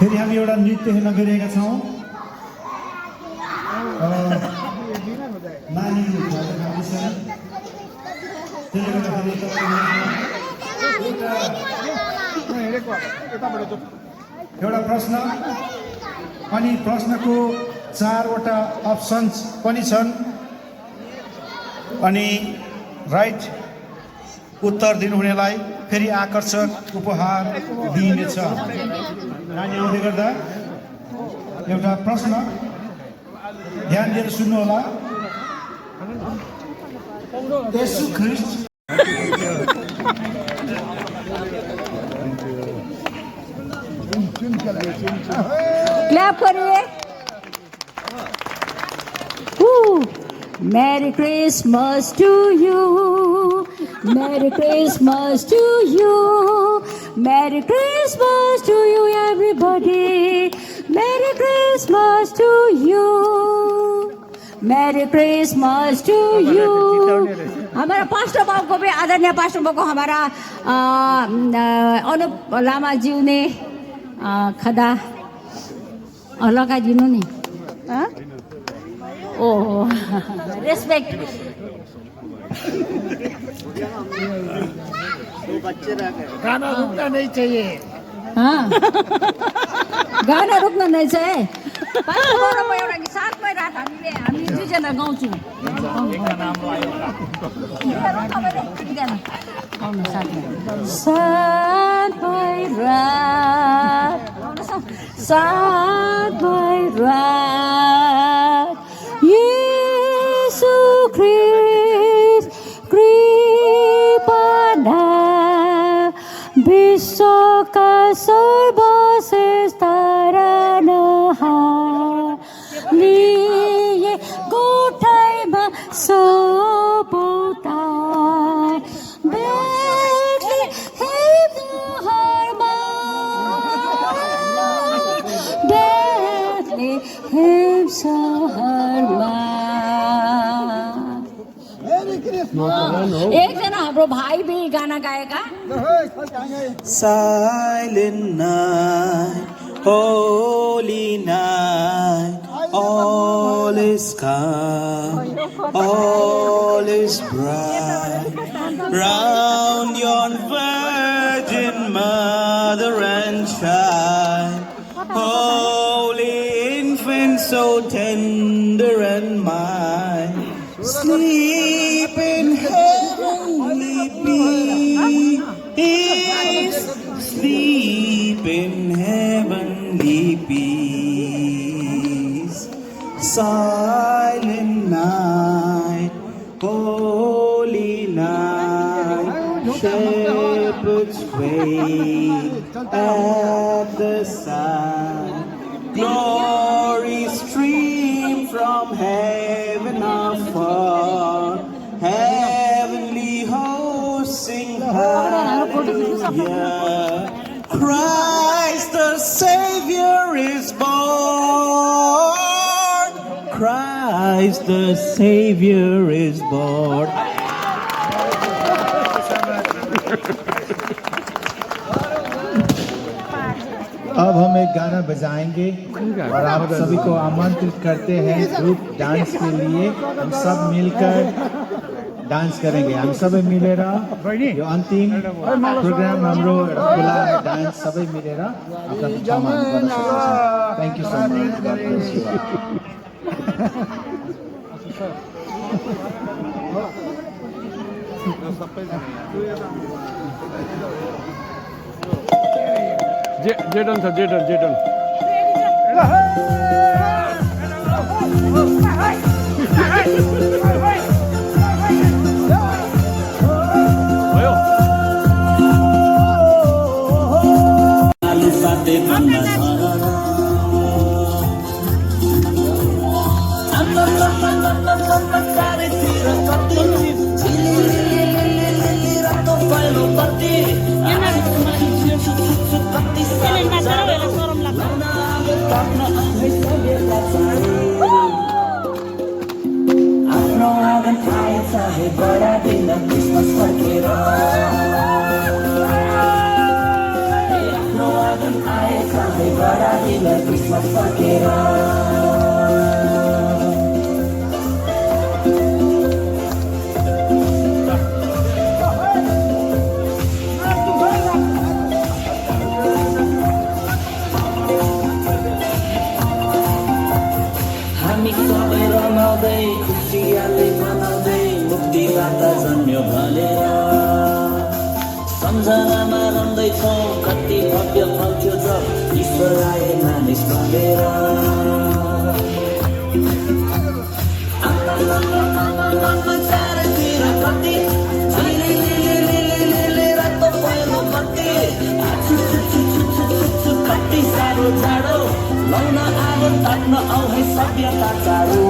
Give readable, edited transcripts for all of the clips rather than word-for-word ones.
फेरि हामी एउटा नृत्य हेर्न गइरहेका छौँ नानीहरू त्यसले गर्दाखेरि एउटा प्रश्न अनि प्रश्नको 4वटा अप्सन्स पनि छन् अनि राइट उत्तर दिनुहुनेलाई फेरि आकर्षक उपहार दिइनेछ। नानी आउँदै गर्दा एउटा प्रश्न ध्यान दिएर सुन्नुहोला। येशू ख्रिस्ट क्लैप करिए। Merry Christmas to you. Merry Christmas to you. Merry Christmas to you, everybody. Merry Christmas to you. Merry Christmas to you. हमारा पास्टर बाबू को भी आदरणीय पास्टर बाबू को हमारा अनुप लामा जी ने खदा लगा जिन्हों ने ओह रेस्पेक्ट गाना रुकना नहीं चाहिए। हाँ गाना रुकना नहीं चाहिए। साथमै रात हामी दुईजना गाउँछौँ। साथमै रात साथमै रात येशू ख्रिस्ट कृपा विश्वका सर्वश्रेष्ठ तारानहार लिए गोठाइमा सपौतार बेथलेहेम सहरमा बेथलेहेम सहरमा एकजना हाम्रो भाइ भी गाना गाएका। Silent night, holy night, all is calm, all is bright. Round yon virgin mother and child, holy infant so tender and mild, sleep in heavenly peace, sleep in heavenly peace. Silent night, holy night, shepherds wait at the side. Glory stream from heaven afar, heavenly hosts sing hallelujah. Christ the Savior is born. Christ Christ the Savior is born. अब हम एक गाना बजाएंगे और आप सभी को आमंत्रित करते हैं ग्रुप डांस के लिए। हम सब मिलकर डांस करेंगे। हम सबै मिलेर यो अन्तिम प्रोग्राम हाम्रो खुला डान्स सबै मिलेर आफ्नो ठाउँमा गर्न सक्छौँ। Thank you so much. जेडन छ जेडन आफ्नो आँगन आएछ हे बडा दिन क्रिसमस फर्केर। आफ्नो आँगन आएछ हे बडा दिन क्रिसमस फर्केर। हामी सबै रमाउँदै खुसियाली मनाउँदै मुक्तिदाता जन्म्यो भनेर सम्झनामा रम्दैछौँ कति भव्य फल्थ्यो जब ईश्वर आए मानिस बनेर। चारैतिर कति रातो पहिलो कति कति साह्रो जाडो लाउन आगो ताप्न आऊ है सभ्यता चाँडो।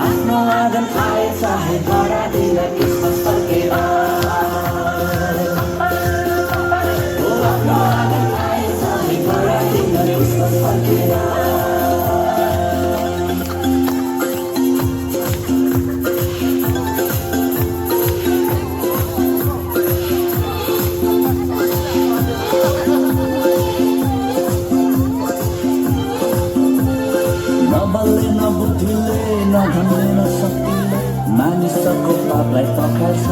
आफ्नो आँगन आएछ है बडा दिन क्रिसमस फर्केर। आफ्नो आँगन आएछ है बडा दिन क्रिसमस फर्केर। नबलले नबुद्धिले नधनले नशक्तिले मानिसको पापलाई पकाउँछ।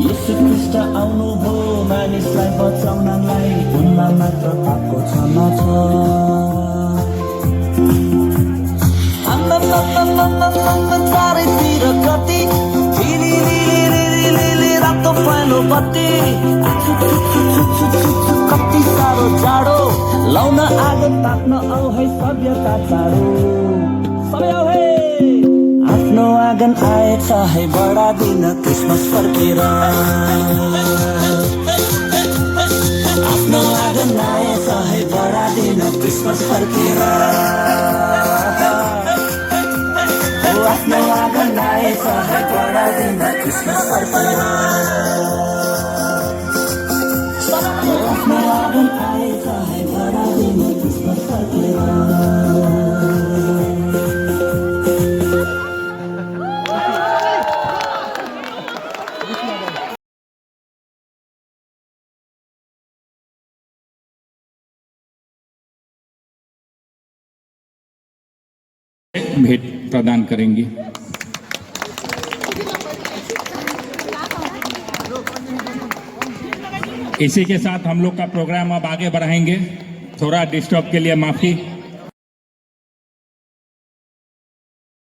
येशू ख्रीष्ट आउनुभयो मानिसलाई बचाउनलाई उनमा मात्र पापको क्षमा छ। चारैतिर कति रातो पहेँलो बत्ती कति साह्रो जाडो लाउन आगो ताप्न आऊ है सभ्यता चाँडो। सबै आऊ है। आफ्नो आँगन आएछ है बडा दिन क्रिसमस फर्केर। आफ्नो आँगन आएछ है बडा दिन क्रिसमस फर्केर। आफ्नो आँगन आएछ है बडा दिन क्रिसमस फर्केर। आफ्नो आँगन आएछ है बडा दिन क्रिसमस फर्केर। भेंट प्रदान करेंगी। इसी के साथ हम लोग का प्रोग्राम अब आगे बढ़ाएंगे। थोड़ा डिस्टर्ब के लिए माफी।